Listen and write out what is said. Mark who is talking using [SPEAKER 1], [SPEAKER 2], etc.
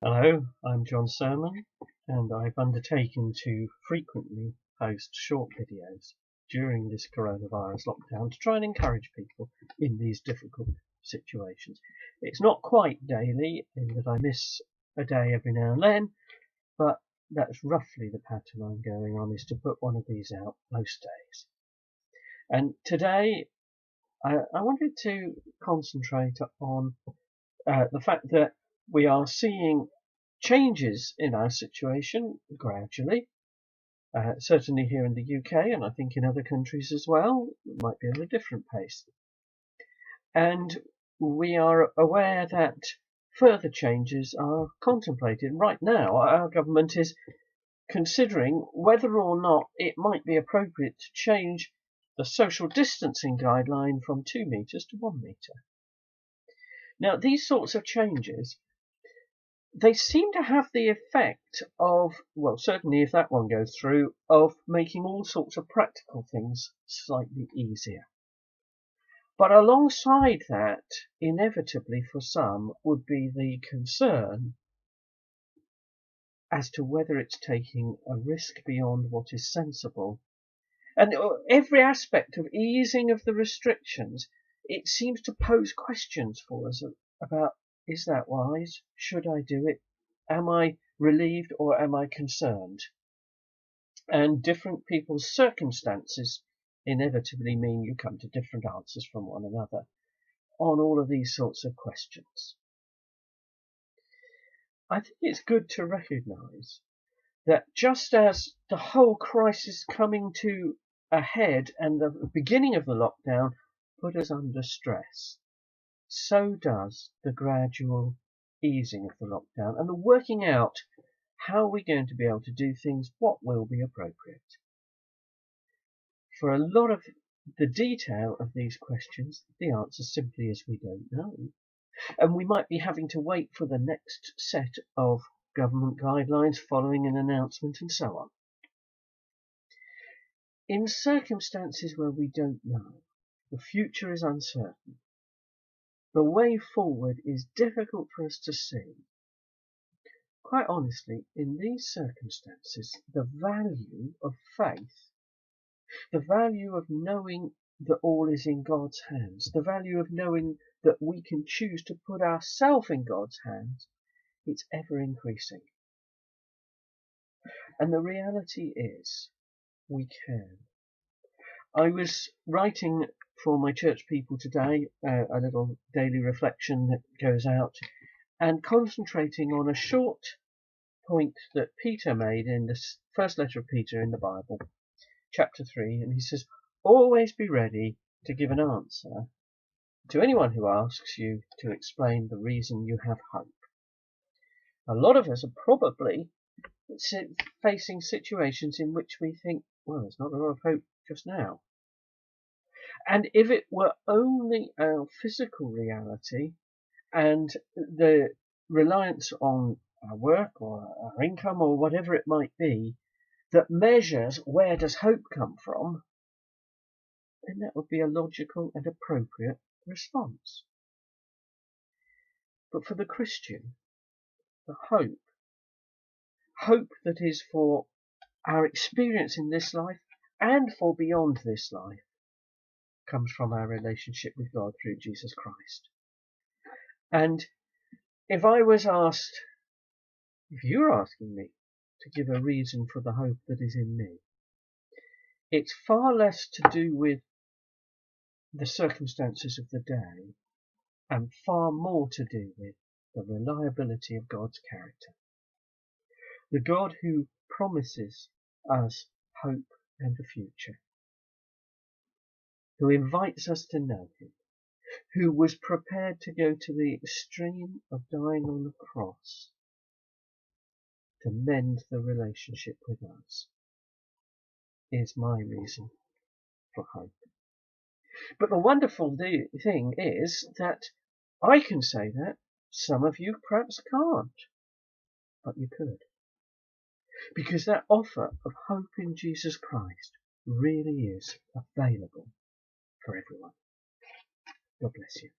[SPEAKER 1] Hello, I'm Jon Sermon, and I've undertaken to frequently post short videos during this coronavirus lockdown to try and encourage people in these difficult situations. It's not quite daily in that I miss a day every now and then, but that's roughly the pattern I'm going on, is to put one of these out most days. And today I wanted to concentrate on the fact that we are seeing changes in our situation gradually, certainly here in the UK, and I think in other countries as well. It might be at a different pace. And we are aware that further changes are contemplated. Right now, our government is considering whether or not it might be appropriate to change the social distancing guideline from 2 metres to 1 metre. Now, these sorts of changes, they seem to have the effect of, well, certainly if that one goes through, of making all sorts of practical things slightly easier. But alongside that, inevitably for some, would be the concern as to whether it's taking a risk beyond what is sensible. And every aspect of easing of the restrictions, it seems to pose questions for us about, is that wise? Should I do it? Am I relieved or am I concerned? And different people's circumstances inevitably mean you come to different answers from one another on all of these sorts of questions. I think it's good to recognise that just as the whole crisis coming to a head and the beginning of the lockdown put us under stress, so does the gradual easing of the lockdown and the working out how we're going to be able to do things, what will be appropriate. For a lot of the detail of these questions, the answer simply is we don't know. And we might be having to wait for the next set of government guidelines following an announcement and so on. In circumstances where we don't know, the future is uncertain, the way forward is difficult for us to see. Quite honestly, in these circumstances, the value of faith, the value of knowing that all is in God's hands, the value of knowing that we can choose to put ourselves in God's hands, it's ever increasing. And the reality is, we can. I was writing for my church people today, a little daily reflection that goes out, and concentrating on a short point that Peter made in the first letter of Peter in the Bible, chapter 3, and he says, always be ready to give an answer to anyone who asks you to explain the reason you have hope. A lot of us are probably facing situations in which we think, well, there's not a lot of hope just now. And if it were only our physical reality and the reliance on our work or our income or whatever it might be that measures where does hope come from, then that would be a logical and appropriate response. But for the Christian, the hope that is for our experience in this life and for beyond this life, comes from our relationship with God through Jesus Christ. And if I was asked, if you're asking me to give a reason for the hope that is in me, it's far less to do with the circumstances of the day and far more to do with the reliability of God's character. The God who promises us hope and a future, who invites us to know him, who was prepared to go to the extreme of dying on the cross to mend the relationship with us, is my reason for hope. But the wonderful thing is that I can say that, some of you perhaps can't, but you could. Because that offer of hope in Jesus Christ really is available for everyone. God bless you.